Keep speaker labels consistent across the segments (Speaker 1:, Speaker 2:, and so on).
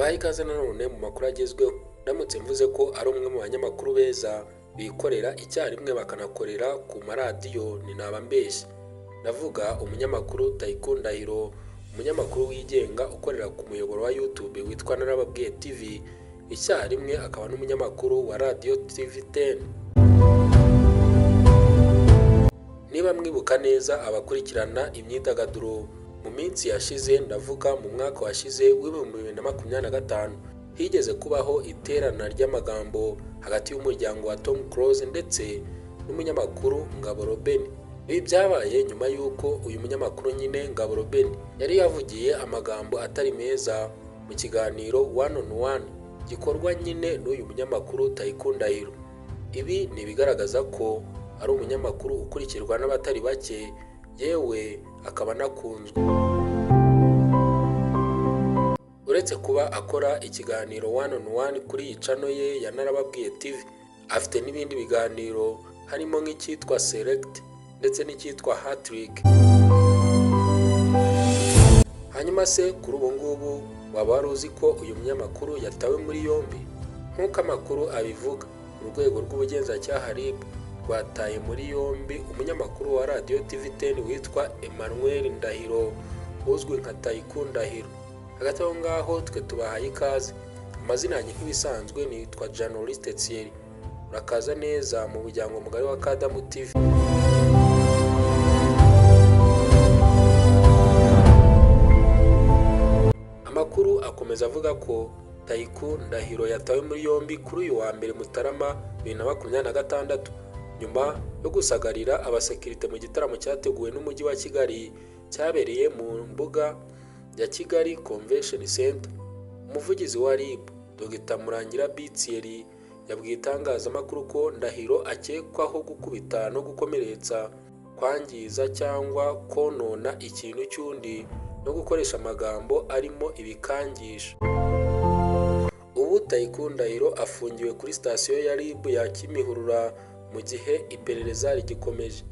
Speaker 1: tubaye ikaze nanone mu makuru agezweho. Ndamutse mvuze ko ari umwe mu banyamakuru beza bikorera icyarimwe bakanakorera ku maradiyo ni naba mbeshye. Ndavuga umunyamakuru Taiku Ndahiro, umunyamakuru wigenga ukorera ku muyoboro wa YouTube witwa Narababwiye TV, icyarimwe akaba n'umunyamakuru wa Radio TV10. Niba mwibuka neza abakurikirana imyidagaduro mu minsi yashize, ndavuga mu mwaka washize w'2025, higeze kubaho iterana ry'amagambo hagati y'umuryango wa Tom Close ndetse n'umunyamakuru Ngabo Robin. Ibi byabaye nyuma y'uko uyu munyamakuru nyine Ngabo Robin yari yavugiye amagambo atari meza mu kiganiro one on one gikorwa nyine n'uyu munyamakuru Taiku Ndahiro. Ibi ni bigaragaza ko ari umunyamakuru ukurikirwa n'abatari bake, yewe akaba anakunzwe. Uretse kuba akora ikiganiro one on one kuri iyi channel ye ya Narababwiye TV, afite n'ibindi biganiro harimo nk'icyitwa Select ndetse n'icyitwa Hat-Trick. Hanyuma se kuri ubu ngubu waba wari uzi ko uyu munyamakuru yatawe muri yombi? Nk'uko amakuru abivuga, urwego rw'ubugenzacyaha RIB rwataye muri yombi umunyamakuru wa Radio TV10 witwa Emmanuel Ndahiro uzwi nka Taiku Ndahiro. Hagati aho ngaho twe tubahaye ikaze. Amazina yanjye nk'ibisanzwe nitwa Journaliste Thierry. Urakaza neza mu muryango mugari wa Kadamu TV. Amakuru akomeza avuga ko Taiku Ndahiro yatawe muri yombi kuri uyu wa mbere Mutarama 2026 nyuma yo gusagarira abasekirite mu gitaramo cyateguwe n'umujyi wa Kigali cyabereye mu mbuga ya Kigali Convention Center. Umuvugizi wa RIB Dr. Murangira Thierry yabwiye itangazamakuru ko Ndahiro akekwaho gukubita no gukomeretsa, kwangiza cyangwa konona ikintu cy'undi no gukoresha amagambo arimo ibikangisho. Ubu Taiku Ndahiro afungiwe kuri sitasiyo ya RIB ya Kimihurura mu gihe iperereza rigikomeje.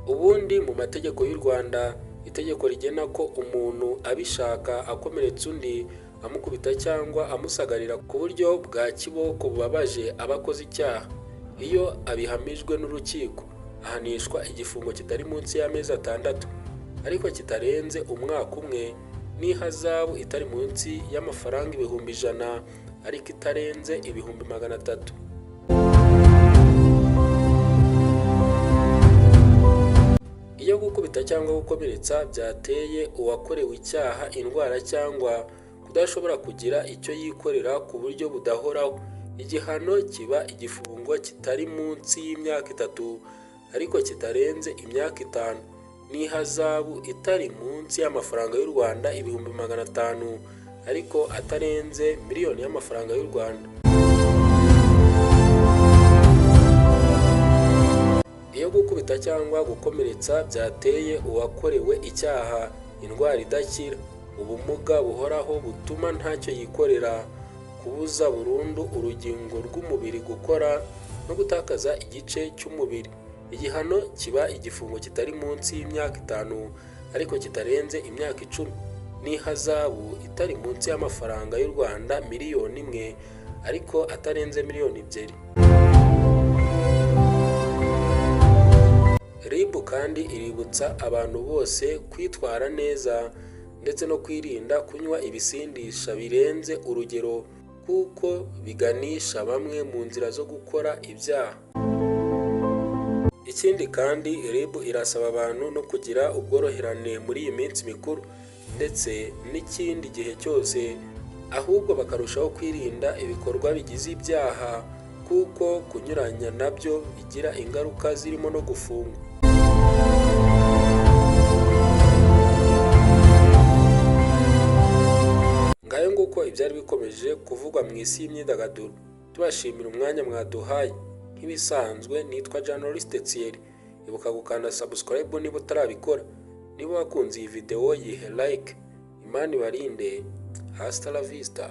Speaker 1: Ubundi mu mategeko y'u Rwanda, itegeko rigena ko umuntu abishaka akomeretsa undi, amukubita cyangwa amusagarira ku buryo bwa kiboko bubabaje abakoze icyaha, iyo abihamijwe n'urukiko ahanishwa igifungo kitari munsi y'amezi 6 ariko kitarenze umwaka umwe, n'ihazabu itari munsi y'amafaranga 100,000 ariko itarenze 300,000. Iyo gukubita cyangwa gukomeretsa byateye uwakorewe icyaha indwara cyangwa kudashobora kugira icyo yikorera ku buryo budahoraho, igihano kiba igifungo kitari munsi y'imyaka 3 ariko kitarenze imyaka 5, n'ihazabu itari munsi y'amafaranga y'u Rwanda 500,000 ariko atarenze miliyoni y'amafaranga y'u Rwanda. Iyo gukubita cyangwa gukomeretsa byateye uwakorewe icyaha indwara idakira, ubumuga buhoraho butuma ntacyo yikorera, kubuza burundu urugingo rw'umubiri gukora no gutakaza igice cy'umubiri, igihano kiba igifungo kitari munsi y'imyaka 5 ariko kitarenze imyaka 10, n'ihazabu itari munsi y'amafaranga y'u Rwanda 1,000,000 ariko atarenze 2,000,000. RIB kandi iributsa abantu bose kwitwara neza ndetse no kwirinda kunywa ibisindisha birenze urugero kuko biganisha bamwe mu nzira zo gukora ibyaha. Ikindi kandi RIB irasaba abantu no kugira ubworoherane muri iyi minsi mikuru ndetse n'ikindi gihe cyose, ahubwo bakarushaho kwirinda ibikorwa bigize ibyaha kuko kunyuranya nabyo bigira ingaruka zirimo no gufungwa. Ngayo nguko ibyari bikomeje kuvugwa mu isi y'imyidagaduro. Tubashimira umwanya mwaduhaye. Nk'ibisanzwe nitwa Journaliste Thierry. Ibuka gukanda subscribe niba utarabikora. Niba wakunze iyi video yihe like. Imana ibarinde. Hasta la vista.